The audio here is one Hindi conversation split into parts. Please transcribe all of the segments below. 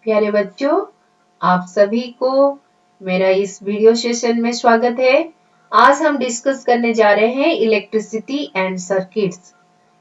प्यारे बच्चों, आप सभी को मेरा इस वीडियो सेशन में स्वागत है। आज हम डिस्कस करने जा रहे हैं इलेक्ट्रिसिटी एंड सर्किट्स।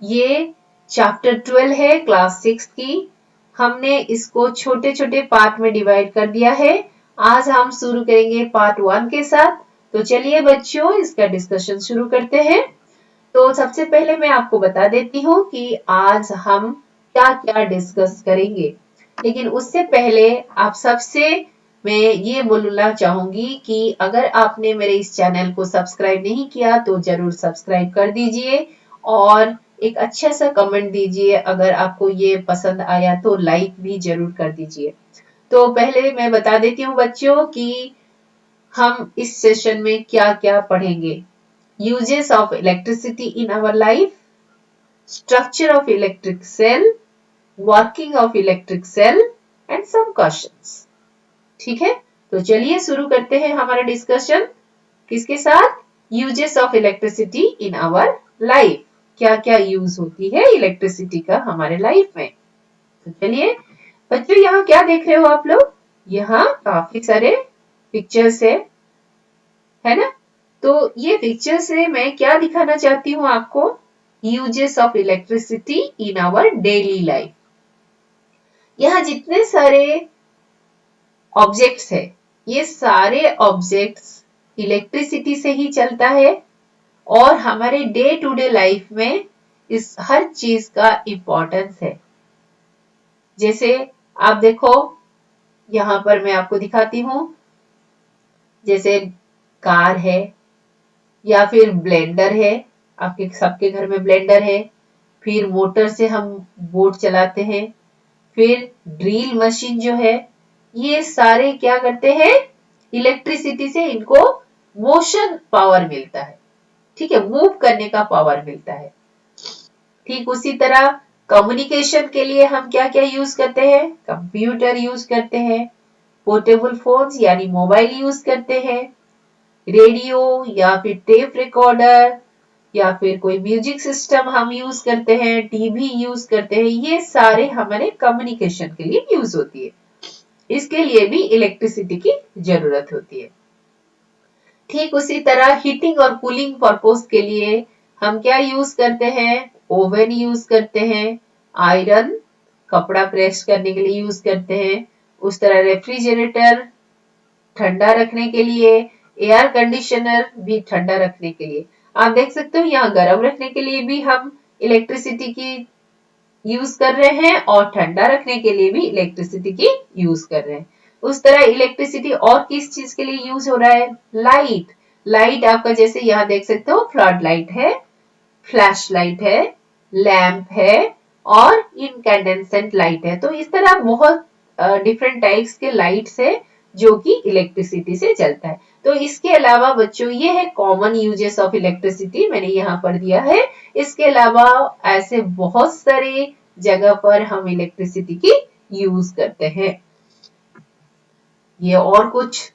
ये चैप्टर 12 है क्लास 6 की। हमने इसको छोटे छोटे पार्ट में डिवाइड कर दिया है। आज हम शुरू करेंगे पार्ट 1 के साथ। तो चलिए बच्चों, इसका डिस्कशन शुरू करते हैं। तो सबसे पहले मैं आपको बता देती हूँ कि आज हम क्या क्या डिस्कस करेंगे। लेकिन उससे पहले आप सबसे मैं ये बोलना चाहूंगी कि अगर आपने मेरे इस चैनल को सब्सक्राइब नहीं किया तो जरूर सब्सक्राइब कर दीजिए और एक अच्छा सा कमेंट दीजिए। अगर आपको ये पसंद आया तो लाइक भी जरूर कर दीजिए। तो पहले मैं बता देती हूँ बच्चों कि हम इस सेशन में क्या क्या पढ़ेंगे। Uses of electricity in our life, structure of electric cell, working of electric cell and some questions. ठीक है, तो चलिए शुरू करते हैं हमारा डिस्कशन। किसके साथ? Uses of electricity in our life. क्या क्या यूज होती है इलेक्ट्रिसिटी का हमारे लाइफ में। तो चलिए बच्चों, यहाँ क्या देख रहे हो आप लोग? यहाँ काफी सारे पिक्चर्स है ना? तो ये पिक्चर से मैं क्या दिखाना चाहती हूँ आपको? Uses of electricity in our daily life. यहाँ जितने सारे ऑब्जेक्ट्स है, ये सारे ऑब्जेक्ट्स इलेक्ट्रिसिटी से ही चलता है और हमारे डे टू डे लाइफ में इस हर चीज का इंपॉर्टेंस है। जैसे आप देखो, यहाँ पर मैं आपको दिखाती हूँ। जैसे कार है या फिर ब्लेंडर है, आपके सबके घर में ब्लेंडर है। फिर मोटर से हम बोट चलाते हैं। फिर ड्रिल मशीन जो है, ये सारे क्या करते हैं? इलेक्ट्रिसिटी से इनको मोशन पावर मिलता है। ठीक है, मूव करने का पावर मिलता है। ठीक उसी तरह कम्युनिकेशन के लिए हम क्या क्या यूज करते हैं? कंप्यूटर यूज करते हैं, पोर्टेबल फोन्स यानी मोबाइल यूज करते हैं, रेडियो या फिर टेप रिकॉर्डर या फिर कोई म्यूजिक सिस्टम हम यूज करते हैं, टीवी यूज करते हैं। ये सारे हमारे कम्युनिकेशन के लिए यूज होती है। इसके लिए भी इलेक्ट्रिसिटी की जरूरत होती है। ठीक उसी तरह हीटिंग और कूलिंग पर्पस के लिए हम क्या यूज करते हैं? ओवन यूज करते हैं, आयरन कपड़ा प्रेस करने के लिए यूज करते हैं। उस तरह रेफ्रिजरेटर ठंडा रखने के लिए, एयर कंडीशनर भी ठंडा रखने के लिए। आप देख सकते हो यहाँ गर्म रखने के लिए भी हम इलेक्ट्रिसिटी की यूज कर रहे हैं और ठंडा रखने के लिए भी इलेक्ट्रिसिटी की यूज कर रहे हैं। उस तरह इलेक्ट्रिसिटी और किस चीज के लिए यूज हो रहा है? लाइट। लाइट आपका जैसे यहाँ देख सकते हो, फ्लड लाइट है, फ्लैश लाइट है, लैंप है और इनकैंडेसेंट लाइट है। तो इस तरह बहुत डिफरेंट टाइप्स के लाइट्स है जो कि इलेक्ट्रिसिटी से चलता है। तो इसके अलावा बच्चों, ये है कॉमन यूजेस ऑफ इलेक्ट्रिसिटी, मैंने यहाँ पर दिया है। इसके अलावा ऐसे बहुत सारे जगह पर हम इलेक्ट्रिसिटी की यूज करते हैं। ये और कुछ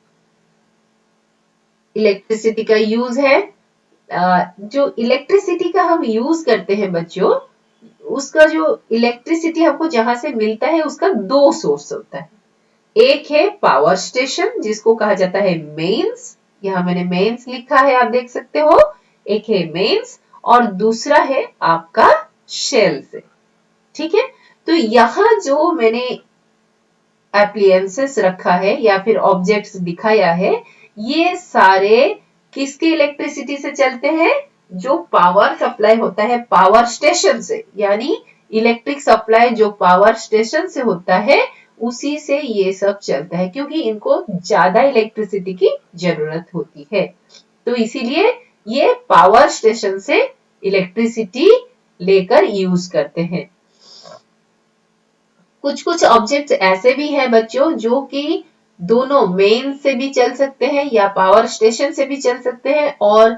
इलेक्ट्रिसिटी का यूज है। जो इलेक्ट्रिसिटी का हम यूज करते हैं बच्चों, उसका जो इलेक्ट्रिसिटी हमको जहां से मिलता है उसका दो सोर्स होता है। एक है पावर स्टेशन जिसको कहा जाता है मेंस, यहाँ मैंने मेंस लिखा है, आप देख सकते हो। एक है मेंस और दूसरा है आपका शेल से। ठीक है, तो यहाँ जो मैंने एप्लियंसेस रखा है या फिर ऑब्जेक्ट्स दिखाया है, ये सारे किसकी इलेक्ट्रिसिटी से चलते हैं? जो पावर सप्लाई होता है पावर स्टेशन से, यानी इलेक्ट्रिक सप्लाई जो पावर स्टेशन से होता है उसी से ये सब चलता है, क्योंकि इनको ज्यादा इलेक्ट्रिसिटी की जरूरत होती है। तो इसीलिए ये पावर स्टेशन से इलेक्ट्रिसिटी लेकर यूज करते हैं। कुछ कुछ ऑब्जेक्ट्स ऐसे भी हैं बच्चों जो कि दोनों मेन से भी चल सकते हैं या पावर स्टेशन से भी चल सकते हैं और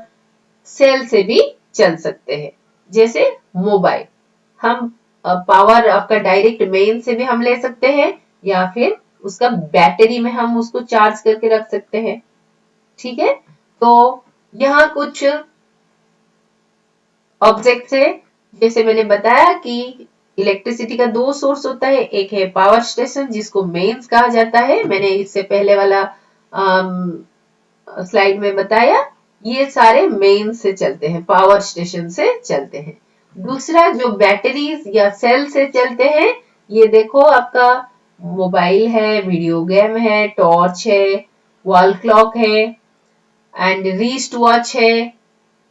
सेल से भी चल सकते हैं। जैसे मोबाइल, हम पावर आपका डायरेक्ट मेन से भी हम ले सकते हैं या फिर उसका बैटरी में हम उसको चार्ज करके रख सकते हैं। ठीक है, तो यहाँ कुछ ऑब्जेक्ट्स है, जैसे मैंने बताया कि इलेक्ट्रिसिटी का दो सोर्स होता है, एक है पावर स्टेशन जिसको मेंस कहा जाता है, मैंने इससे पहले वाला स्लाइड में बताया, ये सारे मेन से चलते हैं, पावर स्टेशन से चलते हैं। दूसरा जो बैटरीज या सेल से चलते हैं, ये देखो आपका मोबाइल है, वीडियो गेम है, टॉर्च है, वॉल क्लॉक है, एंड रिस्ट वॉच है,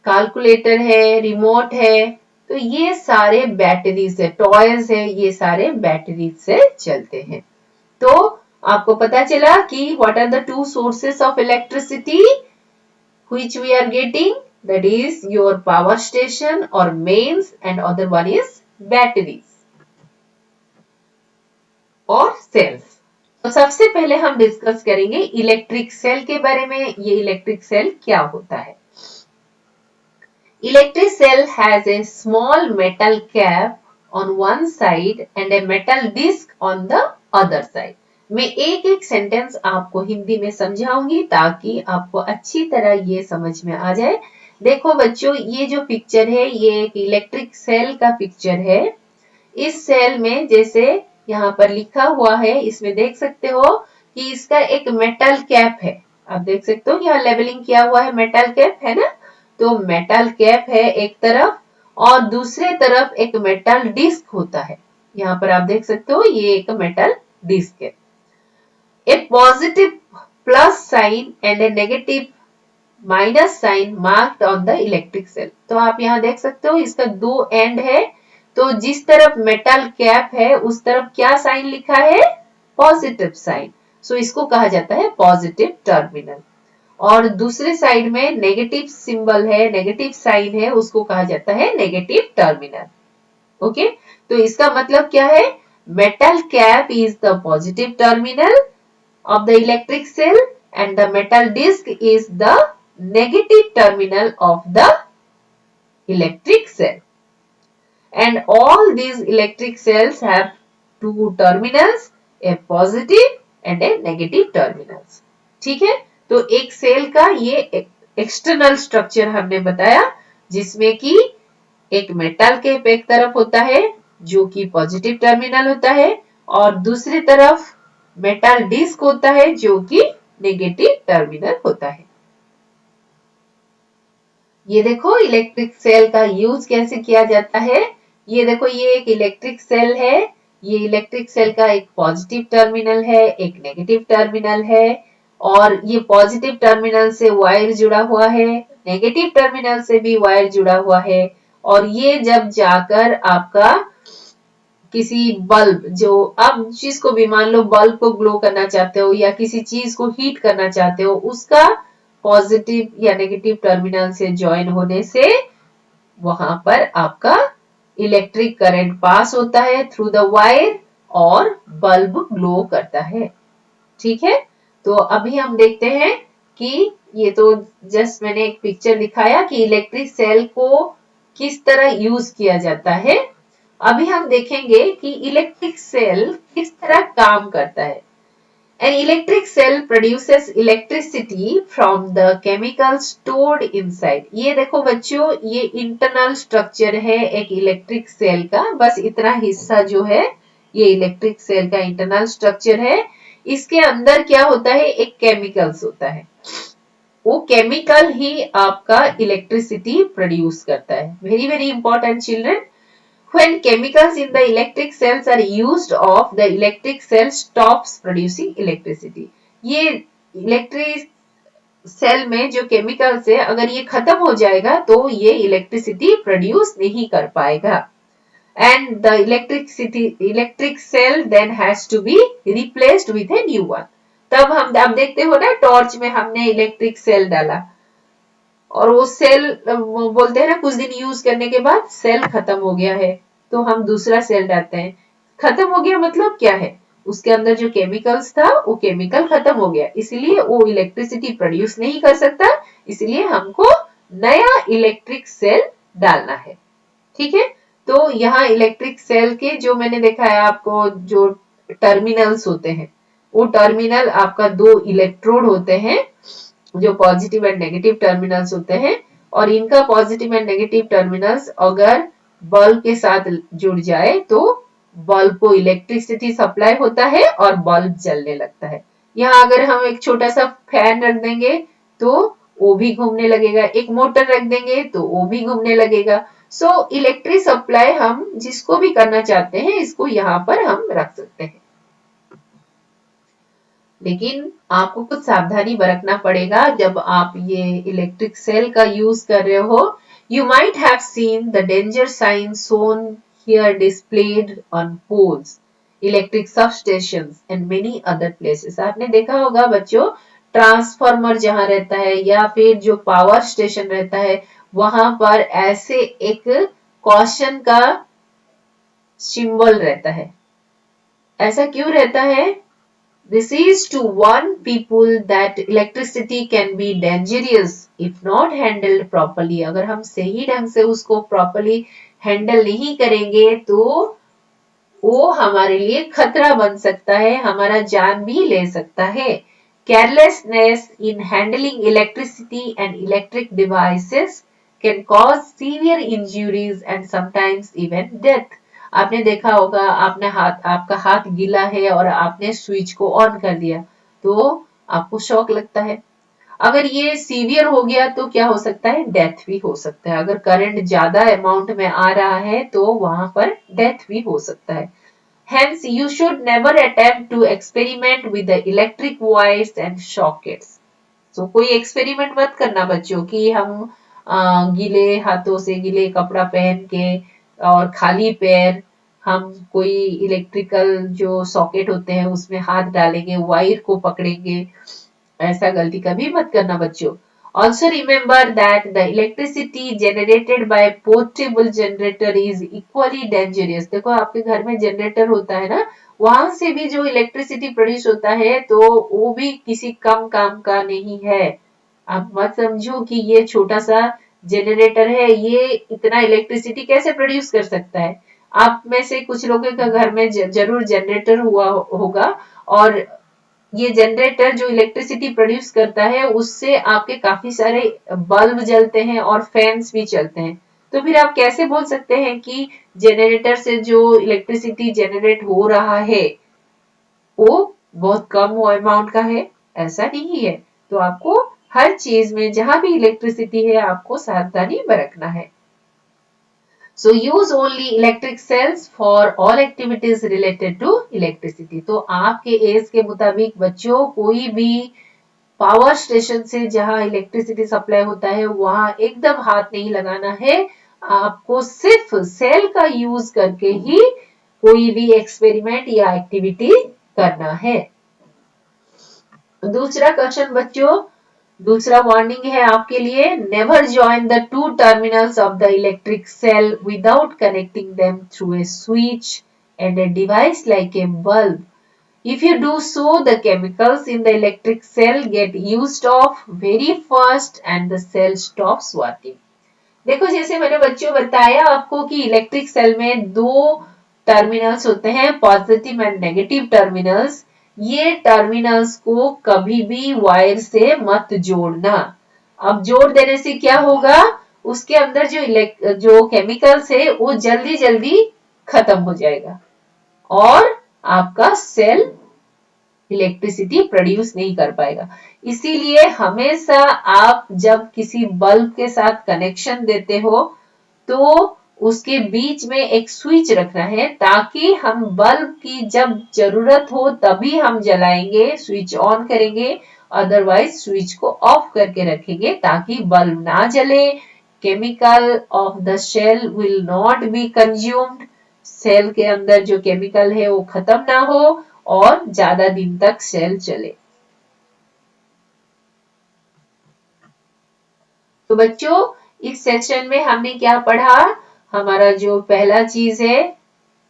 कैलकुलेटर है, रिमोट है, तो ये सारे बैटरी से, टॉयज है, ये सारे बैटरी से चलते हैं। तो आपको पता चला कि what are the two sources of electricity which we are getting, that is your power station or mains, and other one is batteries और cells। तो सबसे पहले हम डिस्कस करेंगे इलेक्ट्रिक सेल के बारे में। ये इलेक्ट्रिक सेल क्या होता है? Electric cell has a small metal cap on one side and a metal disc on the other side. मैं एक एक सेंटेंस आपको हिंदी में समझाऊंगी ताकि आपको अच्छी तरह ये समझ में आ जाए। देखो बच्चों, ये जो पिक्चर है ये एक इलेक्ट्रिक सेल का पिक्चर है। इस सेल में जैसे यहाँ पर लिखा हुआ है, इसमें देख सकते हो कि इसका एक मेटल कैप है। आप देख सकते हो यहाँ लेबलिंग किया हुआ है, मेटल कैप है ना। तो मेटल कैप है एक तरफ और दूसरे तरफ एक मेटल डिस्क होता है। यहाँ पर आप देख सकते हो ये एक मेटल डिस्क है। A positive plus sign and a negative minus sign marked on the electric cell. तो आप यहाँ देख सकते हो इसका दो एंड है, तो जिस तरफ मेटल कैप है उस तरफ क्या साइन लिखा है? Positive sign. सो इसको कहा जाता है पॉजिटिव टर्मिनल। और दूसरे साइड में नेगेटिव सिंबल है, नेगेटिव साइन है, उसको कहा जाता है नेगेटिव टर्मिनल। ओके, तो इसका मतलब क्या है? Metal cap is the positive terminal of the electric cell and the metal disc is the negative terminal of the electric cell. And all these electric cells have two terminals, a positive and a negative terminals. ठीक है, तो एक सेल का ये एक्सटर्नल स्ट्रक्चर हमने बताया, जिसमें कि एक मेटल कैप एक तरफ होता है जो कि पॉजिटिव टर्मिनल होता है और दूसरी तरफ मेटल डिस्क होता है जो कि नेगेटिव टर्मिनल होता है। ये देखो इलेक्ट्रिक सेल का यूज कैसे किया जाता है। ये देखो ये एक इलेक्ट्रिक सेल है, ये इलेक्ट्रिक सेल का एक पॉजिटिव टर्मिनल है, एक नेगेटिव टर्मिनल है, और ये पॉजिटिव टर्मिनल से वायर जुड़ा हुआ है, नेगेटिव टर्मिनल से भी वायर जुड़ा हुआ है, और ये जब जाकर आपका किसी बल्ब, जो अब जिसको भी मान लो बल्ब को ग्लो करना चाहते हो या किसी चीज को हीट करना चाहते हो, उसका पॉजिटिव या नेगेटिव टर्मिनल से ज्वाइन होने से वहां पर आपका इलेक्ट्रिक करंट पास होता है थ्रू द वायर और बल्ब ग्लो करता है। ठीक है, तो अभी हम देखते हैं कि ये तो जस्ट मैंने एक पिक्चर दिखाया कि इलेक्ट्रिक सेल को किस तरह यूज किया जाता है। अभी हम देखेंगे कि इलेक्ट्रिक सेल किस तरह काम करता है। An electric cell produces electricity from the chemicals stored inside. ये देखो बच्चों, ये इंटरनल स्ट्रक्चर है एक इलेक्ट्रिक सेल का, बस इतना हिस्सा जो है ये इलेक्ट्रिक सेल का इंटरनल स्ट्रक्चर है। इसके अंदर क्या होता है? एक केमिकल्स होता है, वो केमिकल ही आपका इलेक्ट्रिसिटी प्रोड्यूस करता है। Very very important children, when chemicals in the electric cells are used off, the electric cell stops producing electricity. ये इलेक्ट्रिक सेल में जो केमिकल्स है, अगर ये खत्म हो जाएगा तो ये इलेक्ट्रिसिटी प्रोड्यूस नहीं कर पाएगा। And the electric cell then has to be replaced with a new one. तब हम आप देखते हो ना, टॉर्च में हमने इलेक्ट्रिक सेल डाला और वो सेल बोलते हैं ना कुछ दिन यूज करने के बाद सेल खत्म हो गया है, तो हम दूसरा सेल डालते हैं। खत्म हो गया मतलब क्या है? उसके अंदर जो केमिकल्स था वो केमिकल खत्म हो गया, इसलिए वो इलेक्ट्रिसिटी प्रोड्यूस नहीं कर सकता, इसलिए हमको नया इलेक्ट्रिक सेल डालना है। ठीक है, तो यहाँ इलेक्ट्रिक सेल के जो मैंने दिखाया आपको, जो टर्मिनल्स होते हैं, वो टर्मिनल आपका दो इलेक्ट्रोड होते हैं जो पॉजिटिव एंड नेगेटिव टर्मिनल्स होते हैं, और इनका पॉजिटिव एंड नेगेटिव टर्मिनल्स अगर बल्ब के साथ जुड़ जाए तो बल्ब को इलेक्ट्रिसिटी सप्लाई होता है और बल्ब जलने लगता है। यहाँ अगर हम एक छोटा सा फैन रख देंगे तो वो भी घूमने लगेगा, एक मोटर रख देंगे तो वो भी घूमने लगेगा। सो इलेक्ट्रिक सप्लाई हम जिसको भी करना चाहते हैं इसको यहाँ पर हम रख सकते हैं। लेकिन आपको कुछ सावधानी बरतना पड़ेगा जब आप ये इलेक्ट्रिक सेल का यूज कर रहे हो। You might have seen the danger sign shown here displayed on poles, electric substations and many other places. आपने देखा होगा बच्चों, ट्रांसफार्मर जहां रहता है या फिर जो पावर स्टेशन रहता है वहां पर ऐसे एक कॉशन का सिंबल रहता है। ऐसा क्यों रहता है? This is to warn people that electricity can be dangerous if not handled properly. अगर हम सही ढंग से उसको properly handle नहीं करेंगे तो वो हमारे लिए खतरा बन सकता है, हमारा जान भी ले सकता है। Carelessness in handling electricity and electric devices can cause severe injuries and sometimes even death. आपने देखा होगा, आपका हाथ गीला है और आपने स्विच को ऑन कर दिया तो आपको शॉक लगता है। अगर ये सीवियर हो गया तो क्या हो सकता है? डेथ भी हो सकता है। अगर करंट ज्यादा अमाउंट में आ रहा है तो वहां पर डेथ भी हो सकता है। Hence, you should never attempt to experiment with the electric wires and sockets. So, कोई एक्सपेरिमेंट मत करना बच्चों कि हम गीले हाथों से गीले कपड़ा पहन के और खाली पैर हम कोई इलेक्ट्रिकल जो सॉकेट होते हैं उसमें हाथ डालेंगे, वायर को पकड़ेंगे। ऐसा गलती कभी मत करना बच्चों। Also remember that the electricity generated by portable generator is equally dangerous. देखो आपके घर में जनरेटर होता है ना, वहां से भी जो इलेक्ट्रिसिटी प्रोड्यूस होता है तो वो भी किसी कम काम का नहीं है। आप मत समझो कि ये छोटा सा जनरेटर है, ये इतना इलेक्ट्रिसिटी कैसे प्रोड्यूस कर सकता है। आप में से कुछ लोगों के घर में जरूर जनरेटर हुआ होगा और ये जनरेटर जो इलेक्ट्रिसिटी प्रोड्यूस करता है उससे आपके काफी सारे बल्ब जलते हैं और फैंस भी चलते हैं। तो फिर आप कैसे बोल सकते हैं कि जनरेटर से जो इलेक्ट्रिसिटी जनरेट हो रहा है वो बहुत कम अमाउंट का है? ऐसा नहीं है। तो आपको हर चीज में जहां भी इलेक्ट्रिसिटी है आपको सावधानी बरतना है। So use only electric cells for all activities related to electricity. तो आपके एज के मुताबिक बच्चों कोई भी पावर स्टेशन से जहां इलेक्ट्रिसिटी सप्लाई होता है वहां एकदम हाथ नहीं लगाना है। आपको सिर्फ सेल का यूज करके ही कोई भी एक्सपेरिमेंट या एक्टिविटी करना है। दूसरा क्वेश्चन बच्चों, दूसरा वार्निंग है आपके लिए। Never join the two terminals of the electric cell without connecting them through a switch and a device like a bulb. If you do so, the chemicals in the electric cell get used off very fast and the cell stops working. देखो जैसे मैंने बच्चों बताया आपको कि इलेक्ट्रिक सेल में दो टर्मिनल्स होते हैं, पॉजिटिव एंड नेगेटिव टर्मिनल्स। ये टर्मिनल्स को कभी भी वायर से मत जोड़ना। अब जोड़ देने से क्या होगा, उसके अंदर जो केमिकल्स है वो जल्दी जल्दी खत्म हो जाएगा और आपका सेल इलेक्ट्रिसिटी प्रोड्यूस नहीं कर पाएगा। इसीलिए हमेशा आप जब किसी बल्ब के साथ कनेक्शन देते हो तो उसके बीच में एक स्विच रखना है ताकि हम बल्ब की जब जरूरत हो तभी हम जलाएंगे, स्विच ऑन करेंगे, अदरवाइज स्विच को ऑफ करके रखेंगे ताकि बल्ब ना जले। Chemical of the cell will not be consumed, cell के अंदर जो केमिकल है वो खत्म ना हो और ज्यादा दिन तक सेल चले। तो बच्चों इस सेक्शन में हमने क्या पढ़ा, हमारा जो पहला चीज है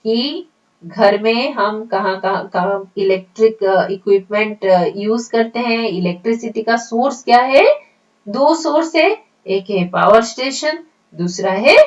कि घर में हम कहाँ इलेक्ट्रिक इक्विपमेंट यूज करते हैं। इलेक्ट्रिसिटी का सोर्स क्या है? दो सोर्स है, एक है पावर स्टेशन, दूसरा है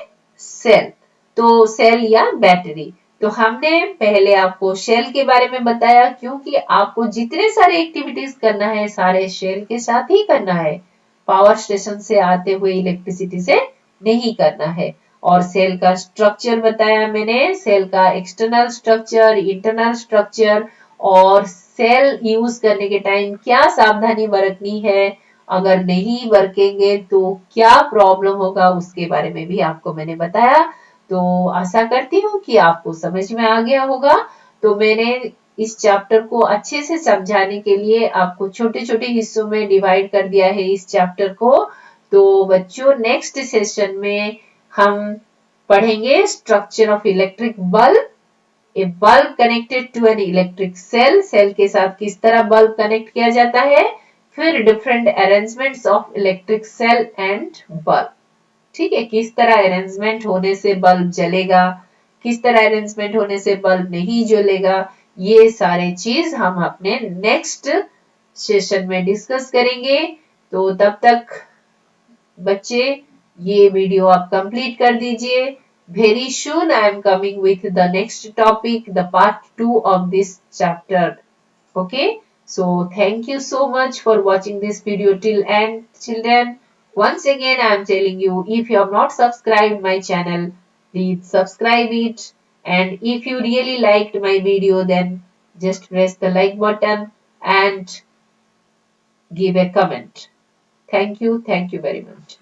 सेल। तो सेल या बैटरी। तो हमने पहले आपको शेल के बारे में बताया क्योंकि आपको जितने सारे एक्टिविटीज करना है सारे शेल के साथ ही करना है, पावर स्टेशन से आते हुए इलेक्ट्रिसिटी से नहीं करना है। और सेल का स्ट्रक्चर बताया मैंने, सेल का एक्सटर्नल स्ट्रक्चर, इंटरनल स्ट्रक्चर, और सेल यूज करने के टाइम क्या सावधानी बरतनी है, अगर नहीं बरतेंगे तो क्या प्रॉब्लम होगा, उसके बारे में भी आपको मैंने बताया। तो आशा करती हूँ कि आपको समझ में आ गया होगा। तो मैंने इस चैप्टर को अच्छे से समझाने के लिए आपको छोटे छोटे हिस्सों में डिवाइड कर दिया है इस चैप्टर को। तो बच्चों, नेक्स्ट सेशन में हम पढ़ेंगे structure of electric bulb, a bulb connected to an electric cell, cell के साथ किस तरह बल्ब कनेक्ट किया जाता है, फिर different arrangements of electric cell and bulb. ठीक है, किस तरह अरेंजमेंट होने से बल्ब जलेगा, किस तरह अरेंजमेंट होने से बल्ब नहीं जलेगा, ये सारे चीज हम अपने नेक्स्ट सेशन में डिस्कस करेंगे। तो तब तक बच्चे ये वीडियो आप कंप्लीट कर दीजिए। Very soon I am coming with the next topic, the part 2 of this chapter. Okay, so thank you so much for watching this video till end, children. Once again I am telling you, if you have not subscribed my channel, please subscribe it, and if you really liked my video, then just press the like button and give a comment. Thank you very much.